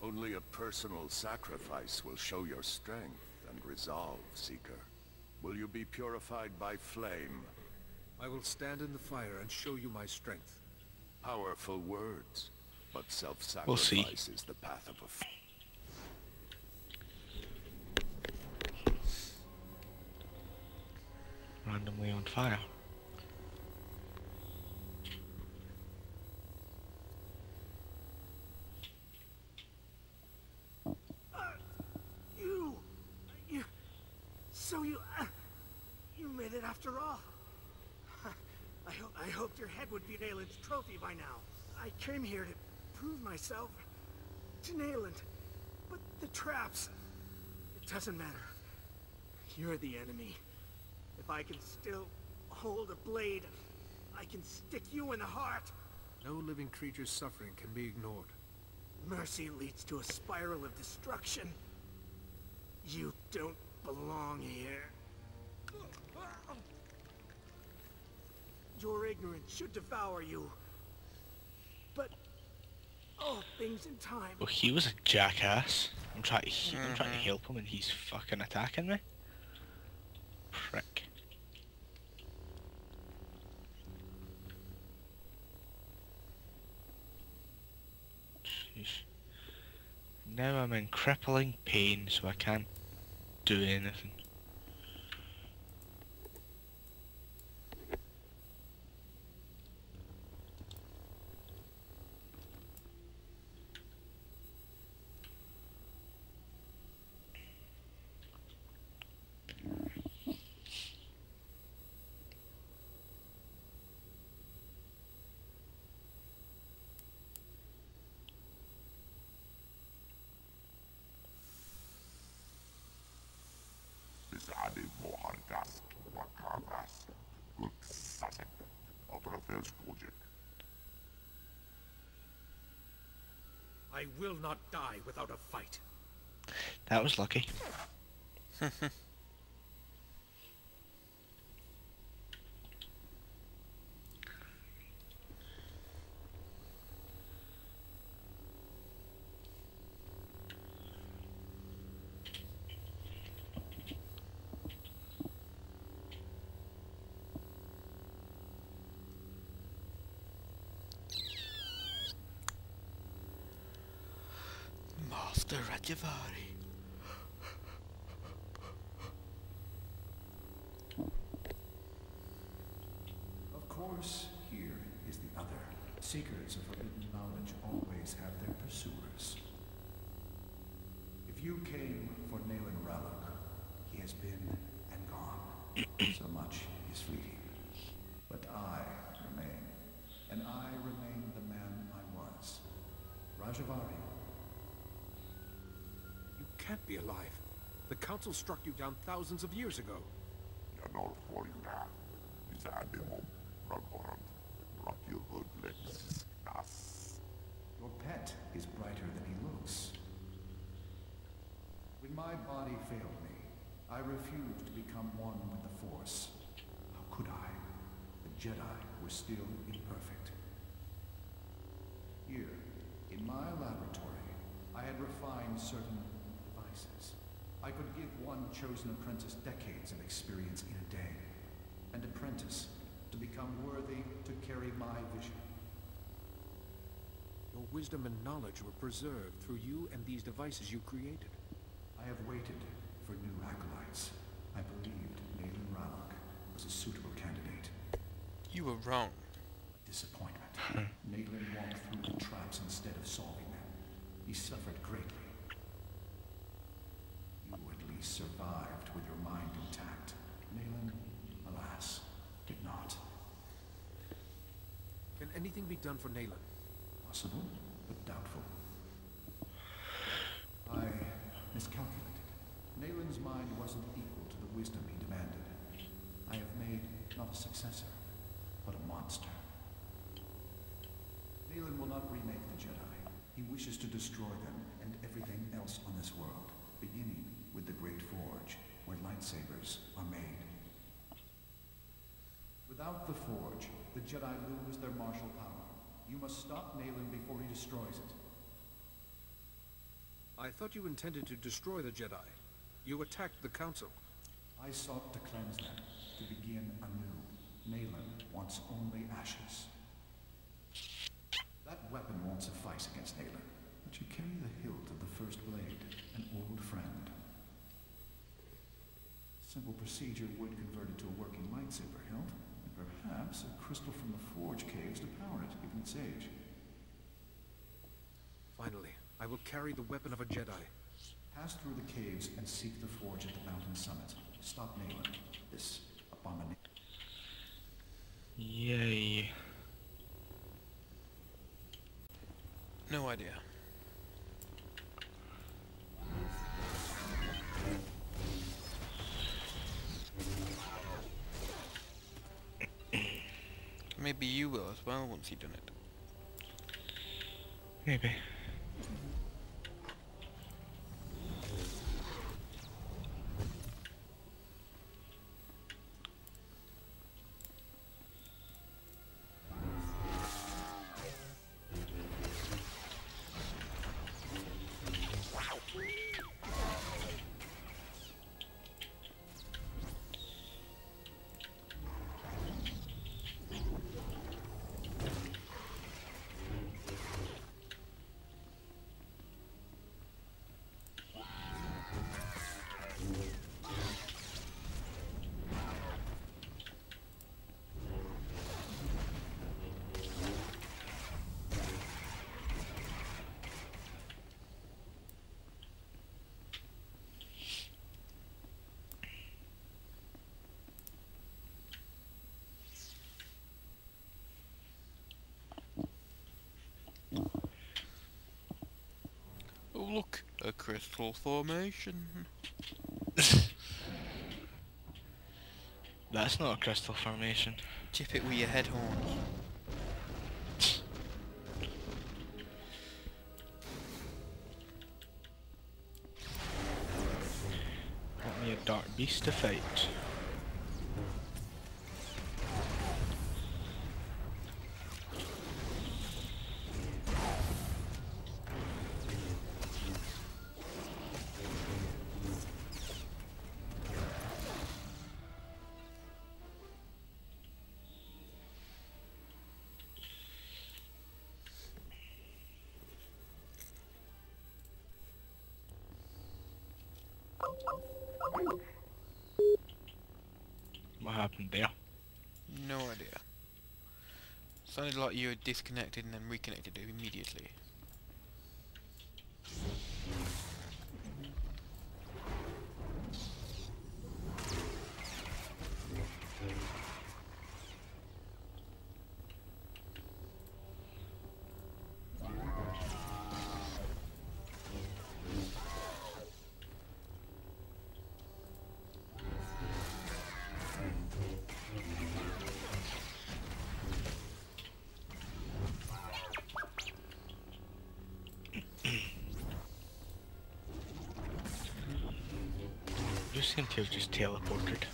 S14: Only a personal sacrifice will show your strength and resolve, Seeker. Will you be purified by flame?
S5: I will stand in the fire and show you my strength.
S14: Powerful words, but self-sacrifice
S2: We'll see.
S14: is the path of a
S2: Randomly on fire.
S15: You made it after all. I hoped your head would be Nayland's trophy by now. I came here to prove myself to Nayland, but the traps, it doesn't matter. You're the enemy. If I can still hold a blade, I can stick you in the heart.
S5: No living creature's suffering can be ignored.
S15: Mercy leads to a spiral of destruction. You don't belong here. Your ignorance should devour you. But all things in time.
S2: Well, he was a jackass. I'm trying to help him and he's fucking attacking me. Prick. Jeez. Now I'm in crippling pain, so I can't do anything.
S5: I will not die without a fight.
S2: That was lucky.
S1: Master Rajivary.
S7: Of course, here is the other. Seekers of forbidden knowledge always have their pursuers. If you came for Nayland Ralloc, he has been and gone. So much is fleeting. But I remain, and I remain the man I was. Rajivary.
S5: You can't be alive. The Council struck you down thousands of years ago.
S7: Your pet is brighter than he looks. When my body failed me, I refused to become one with the Force. How could I? The Jedi were still imperfect. Here, in my laboratory, I had refined certain devices. I could give one chosen apprentice decades of experience in a day. An apprentice to become worthy to carry my vision.
S5: Your wisdom and knowledge were preserved through you and these devices you created.
S7: I have waited for new acolytes. I believed Nalen Rannoch was a suitable candidate.
S1: You were wrong.
S7: Disappointment. Nalen walked through the traps instead of solving them. He suffered greatly. You at least survived with your mind intact. Nalen, alas, did not.
S5: Can anything be done for Nalen?
S7: Possible, but doubtful. I miscalculated. Nalen's mind wasn't equal to the wisdom he demanded. I have made not a successor, but a monster. Nalen will not remake the Jedi. He wishes to destroy them and everything else on this world, beginning with the Great Forge, where lightsabers are made. Without the Forge, the Jedi lose their martial power. You must stop Nalen before he destroys it.
S5: I thought you intended to destroy the Jedi. You attacked the Council.
S7: I sought to cleanse them, to begin anew. Nalen wants only ashes. That weapon won't suffice against Nalen, but you carry the hilt of the First Blade, an old friend. Simple procedure would convert it to a working lightsaber hilt, and perhaps a crystal from the Forge caves to power it, given its age.
S5: Finally, I will carry the weapon of a Jedi.
S7: Pass through the caves and seek the Forge at the mountain summit. Stop Nalen, this abomination.
S2: Yay.
S1: No idea. Maybe you will as well once you've done it.
S2: Maybe.
S1: Oh look, a crystal formation.
S2: That's not a crystal formation.
S1: Chip it with your head horns.
S2: Want me a dark beast to fight? What happened there?
S1: No idea. Sounded like you were disconnected and then reconnected immediately.
S2: You seem to have just teleported.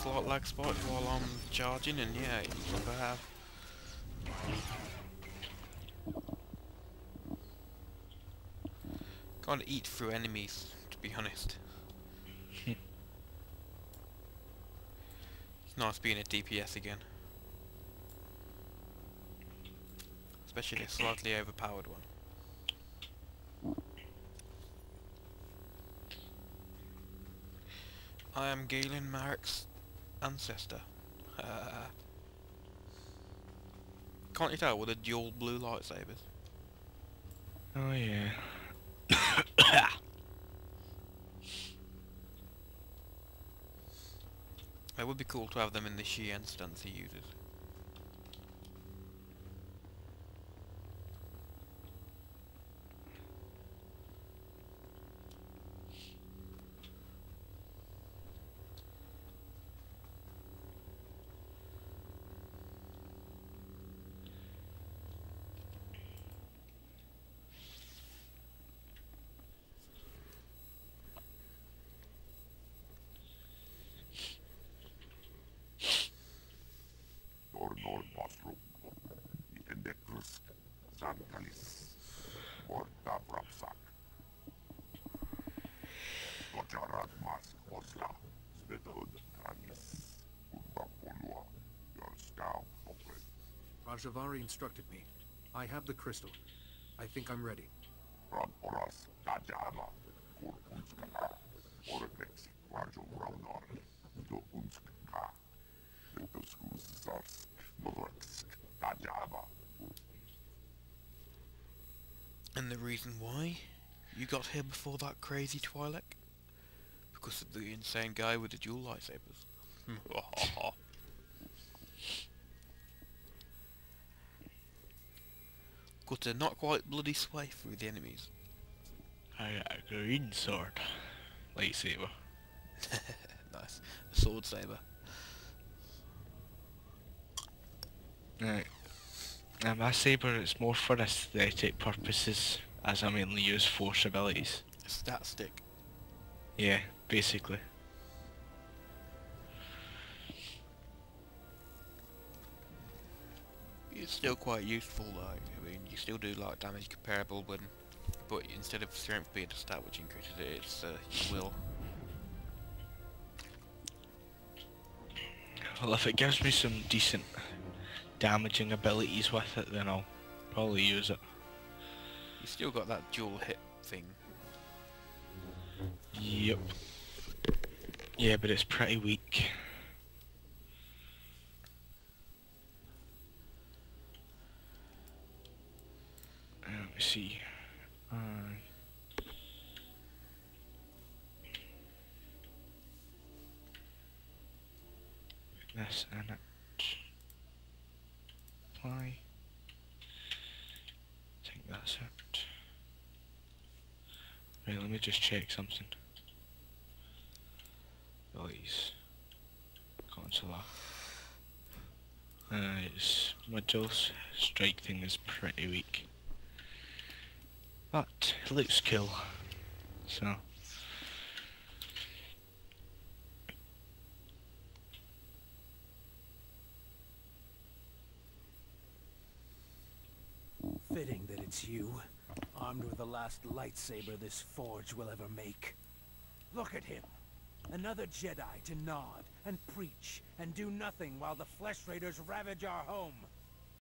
S1: Slight lag spot while I'm charging, and yeah, it looks like I have. Can't eat through enemies, to be honest. It's nice being a DPS again. especially a slightly overpowered one. I am Galen Marek's ancestor. Can't you tell with the dual blue lightsabers?
S2: Oh yeah.
S1: It would be cool to have them in the Shien stance he uses.
S11: Dornol Basrum, Itendecrus, Santalis, Morta Brapsak, Gocharat Mas Osla, Svetod Tranis, Urbapolua, Yorskau Opred.
S5: Rajavari instructed me. I have the crystal. I think I'm ready.
S11: Ramporas, Tajama, Kurkunskaka, Orbex, Rajo Raunor, Do Unskaka, Letoskus Zars, Novorsk, Tajama.
S1: And the reason why you got here before that crazy Twi'lek? Because of the insane guy with the dual lightsabers. Got a not quite bloody sway through the enemies.
S2: I got a green sword. Lightsaber.
S1: Nice. A sword saber.
S2: Right. My saber is more for aesthetic purposes, as I mainly use force abilities.
S1: A stat stick.
S2: Yeah, basically.
S1: It's still quite useful though. I mean, you still do like damage comparable when, but instead of strength being a stat which increases it, it's will.
S2: Well, if it gives me some decent damaging abilities with it, then I'll probably use it.
S1: You still got that dual hit thing.
S2: Yep. Yeah, but it's pretty weak. Let me see. This and it. Apply. I think that's it. Right, let me just check something. Abilities. Consular. Its modules. Strike thing is pretty weak. But it looks cool. So.
S15: Fitting that it's you, armed with the last lightsaber this forge will ever make. Look at him. Another Jedi to nod and preach and do nothing while the Flesh Raiders ravage our home.